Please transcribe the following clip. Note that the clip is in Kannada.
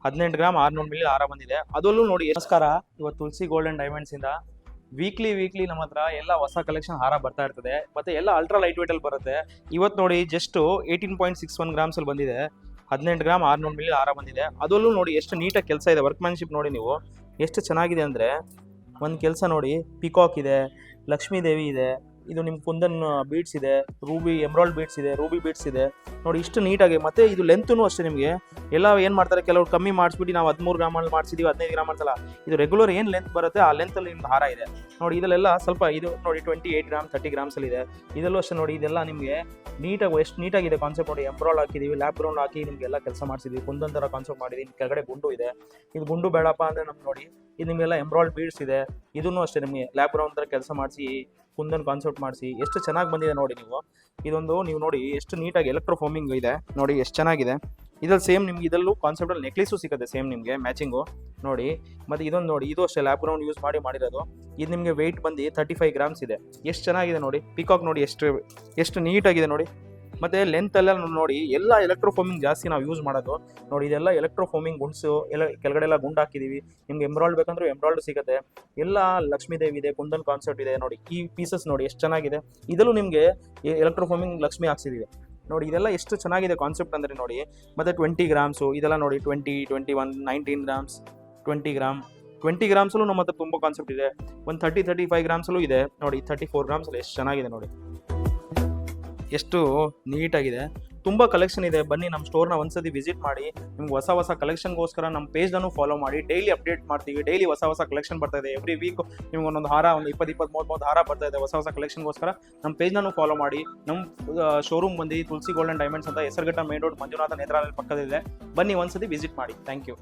18 ಗ್ರಾಮ್ 600 ಮಿಲಿ ಹಾರ ಬಂದಿದೆ. ಅದರಲ್ಲೂ ನೋಡಿ ನಮಸ್ಕಾರ, ಇವತ್ತು ತುಳಸಿ ಗೋಲ್ಡ್ ಅಂಡ್ ಡೈಮಂಡ್ಸ್ ಇಂದ ವೀಕ್ಲಿ ನಮ್ಮ ಹತ್ರ ಎಲ್ಲ ಹೊಸ ಕಲೆಕ್ಷನ್ ಹಾರ ಬರ್ತಾ ಇರ್ತದೆ. ಮತ್ತೆ ಎಲ್ಲ ಅಲ್ಟ್ರಾ ಲೈಟ್ ವೇಟ್ ಅಲ್ಲಿ ಬರುತ್ತೆ. ಇವತ್ತು ನೋಡಿ ಜಸ್ಟ್ 18.61 ಗ್ರಾಮ್ಸ್ ಅಲ್ಲಿ ಬಂದಿದೆ. 18 ಗ್ರಾಮ್ 600 ಮಿಲಿ ಹಾರ ಬಂದಿದೆ. ಅದರಲ್ಲೂ ನೋಡಿ ಎಷ್ಟು ನೀಟಾಗಿ ಕೆಲಸ ಇದೆ, ವರ್ಕ್ಮ್ಯಾನ್ಶಿಪ್ ನೋಡಿ ನೀವು ಎಷ್ಟು ಚೆನ್ನಾಗಿದೆ ಅಂದರೆ. ಒಂದು ಕೆಲಸ ನೋಡಿ, ಪಿಕಾಕ್ ಇದೆ, ಲಕ್ಷ್ಮೀ ದೇವಿ ಇದೆ, ಇದು ನಿಮ್ಮ ಕುಂದನ್ ಬೀಡ್ಸ್ ಇದೆ, ರೂಬಿ ಎಮ್ರಾಲ್ಡ್ ಬೀಡ್ಸ್ ಇದೆ, ರೂಬಿ ಬೀಡ್ಸ್ ಇದೆ ನೋಡಿ. ಇಷ್ಟು ನೀಟಾಗಿ, ಮತ್ತೆ ಇದು ಲೆಂತ್ನು ಅಷ್ಟೇ. ನಿಮಗೆ ಎಲ್ಲ ಏನು ಮಾಡ್ತಾರೆ, ಕೆಲವರು ಕಮ್ಮಿ ಮಾಡಿಸ್ಬಿಟ್ಟು ನಾವು 13 ಗ್ರಾಮಲ್ಲಿ ಮಾಡಿಸಿದೀವಿ, 15 ಗ್ರಾಮ್ ಅಂತಲ್ಲ. ಇದು ರೆಗ್ಯುಲರ್ ಏನು ಲೆಂತ್ ಬರುತ್ತೆ ಆ ಲೆಂತಲ್ಲಿ ನಿಮ್ದು ಹಾರ ಇದೆ ನೋಡಿ. ಇದೆಲ್ಲ ಸ್ವಲ್ಪ ಇದು ನೋಡಿ 28 ಗ್ರಾಮ್ 30 ಗ್ರಾಮ್ಸಲ್ಲಿ ಇದೆ. ಇದೆಲ್ಲೂ ಅಷ್ಟೇ ನೋಡಿ. ಇದೆಲ್ಲ ನಿಮಗೆ ನೀಟಾಗಿ ಎಷ್ಟು ನೀಟಾಗಿದೆ ಕಾನ್ಸೆಪ್ಟ್ ನೋಡಿ. ಎಂಬ್ರಾಯ್ಡ್ ಹಾಕಿದೀವಿ, ಲ್ಯಾಪ್ ಗ್ರೌಂಡ್ ಹಾಕಿ ನಿಮಗೆಲ್ಲ ಕೆಲಸ ಮಾಡಿಸಿದ್ವಿ. ಕುಂದನ್ ಥರ ಕಾನ್ಸೆಪ್ಟ್ ಮಾಡಿದೀವಿ. ಕೆಳಗಡೆ ಗುಂಡು ಇದೆ. ಇದು ಗುಂಡು ಬೇಡಪ್ಪ ಅಂದರೆ ನಮ್ಗೆ ನೋಡಿ, ಇದು ನಿಮಗೆಲ್ಲ ಎಂಬ್ರಾಯ್ಡ್ ಬೀಡ್ಸ್ ಇದೆ. ಇದನ್ನು ಅಷ್ಟೇ ನಿಮಗೆ ಲ್ಯಾಪ್ ಗ್ರೌಂಡ್ ಥರ ಕೆಲಸ ಮಾಡಿಸಿ ಕುಂದನ್ ಕಾನ್ಸೆಪ್ಟ್ ಮಾಡಿಸಿ ಎಷ್ಟು ಚೆನ್ನಾಗಿ ಬಂದಿದೆ ನೋಡಿ. ಇದೊಂದು ನೀವು ನೋಡಿ ಎಷ್ಟು ನೀಟಾಗಿ ಎಲೆಕ್ಟ್ರೋ ಫೋಮಿಂಗ್ ಇದೆ ನೋಡಿ, ಎಷ್ಟು ಚೆನ್ನಾಗಿದೆ. ಇದ್ರಲ್ಲಿ ಸೇಮ್ ನಿಮ್ಗೆ ಇದರಲ್ಲೂ ಕಾನ್ಸೆಪ್ಟಲ್ಲಿ ನೆಕ್ಲೇಸು ಸಿಗುತ್ತೆ ಸೇಮ್ ನಿಮಗೆ ಮ್ಯಾಚಿಂಗು ನೋಡಿ. ಮತ್ತು ಇದೊಂದು ನೋಡಿ, ಇದು ಅಷ್ಟೇ ಲ್ಯಾಪ್ ಗ್ರೌಂಡ್ ಯೂಸ್ ಮಾಡಿರೋದು. ಇದು ನಿಮಗೆ ವೆಯ್ಟ್ ಬಂದು 35 ಗ್ರಾಮ್ಸ್ ಇದೆ. ಎಷ್ಟು ಚೆನ್ನಾಗಿದೆ ನೋಡಿ. ಪಿಕಾಕ್ ನೋಡಿ ಎಷ್ಟು ನೀಟಾಗಿದೆ ನೋಡಿ. ಮತ್ತು ಲೆಂತೆಲ್ಲ ನೋಡಿ, ಎಲ್ಲ ಎಲೆಕ್ಟ್ರೋ ಫೋಮಿಂಗ್ ಜಾಸ್ತಿ ನಾವು ಯೂಸ್ ಮಾಡೋದು ನೋಡಿ. ಇದೆಲ್ಲ ಎಲೆಕ್ಟ್ರೋ ಫೋಮಿಂಗ್ ಗುಂಡ್ಸು ಎಲ್ಲ ಕೆಳಗಡೆ ಎಲ್ಲ ಗುಂಡು ಹಾಕಿದ್ದೀವಿ. ನಿಮ್ಗೆ ಎಂಬ್ರಾಯ್ಡ್ ಬೇಕಂದ್ರೆ ಎಂಬ್ರಾಯ್ಡ್ ಸಿಗುತ್ತೆ. ಎಲ್ಲ ಲಕ್ಷ್ಮೀ ದೇವಿ ಇದೆ, ಕುಂದನ್ ಕಾನ್ಸೆಪ್ಟ್ ಇದೆ ನೋಡಿ. ಈ ಪೀಸಸ್ ನೋಡಿ ಎಷ್ಟು ಚೆನ್ನಾಗಿದೆ. ಇದರಲ್ಲೂ ನಿಮಗೆ ಎಲೆಕ್ಟ್ರೋ ಫೋಮಿಂಗ್ ಲಕ್ಷ್ಮಿ ಹಾಕ್ಸಿದ್ದೀವಿ ನೋಡಿ. ಇದೆಲ್ಲ ಎಷ್ಟು ಚೆನ್ನಾಗಿದೆ ಕಾನ್ಸೆಪ್ಟ್ ಅಂದರೆ ನೋಡಿ. ಮತ್ತು 20 ಗ್ರಾಮ್ಸು ಇದೆಲ್ಲ ನೋಡಿ, 20, 21, 19 ಗ್ರಾಮ್ಸ್, 20 ಗ್ರಾಮ್ಸಲ್ಲೂ ನಮ್ಮ ಹತ್ರ ತುಂಬ ಕಾನ್ಸೆಪ್ಟ್ ಇದೆ. ಒಂದು 35 ಗ್ರಾಮ್ಸಲ್ಲೂ ಇದೆ ನೋಡಿ. 34 ಗ್ರಾಮ್ಸಲ್ಲಿ ಎಷ್ಟು ಚೆನ್ನಾಗಿದೆ ನೋಡಿ, ಎಷ್ಟು ನೀಟಾಗಿದೆ. ತುಂಬ ಕಲೆಕ್ಷನ್ ಇದೆ. ಬನ್ನಿ ನಮ್ಮ ಸ್ಟೋರ್ನ ಒಂದ್ಸತಿ ವಿಸಿಟ್ ಮಾಡಿ. ನಿಮ್ಗೆ ಹೊಸ ಕಲೆಕ್ಷನ್ಗೋಸ್ಕರ ನಮ್ಮ ಪೇಜ್ನೂ ಫಾಲೋ ಮಾಡಿ. ಡೈಲಿ ಅಪ್ಡೇಟ್ ಮಾಡ್ತೀವಿ. ಡೈಲಿ ಹೊಸ ಕಲೆಕ್ಷನ್ ಬರ್ತಾ ಇದೆ. ಎವ್ರಿ ವೀಕ್ ನಿಮ್ಗೆ ಒಂದೊಂದು ಹಾರ, ಒಂದು 20-30 ಹಾರ ಬರ್ತಾ ಇದೆ. ಹೊಸ ಕಲೆಕ್ಷನ್ಗೋಸ್ಕರ ನಮ್ಮ ಪೇಜ್ನೂ ಫಾಲೋ ಮಾಡಿ. ನಮ್ಮ ಶೋರೂಮ್ ಬಂದು ತುಳಸಿ ಗೋಲ್ಡ್ ಅಂಡ್ ಡೈಮಂಡ್ಸ್ ಅಂತ ಹೆಸರುಘಟ್ಟ ಮೇನ್ ರೋಡ್ ಮಂಜುನಾಥ ನೇತ್ರಾಲಯ ಪಕ್ಕದಲ್ಲಿದೆ. ಬನ್ನಿ ಒಂದ್ಸತಿ ವಿಸಿಟ್ ಮಾಡಿ. Thank you.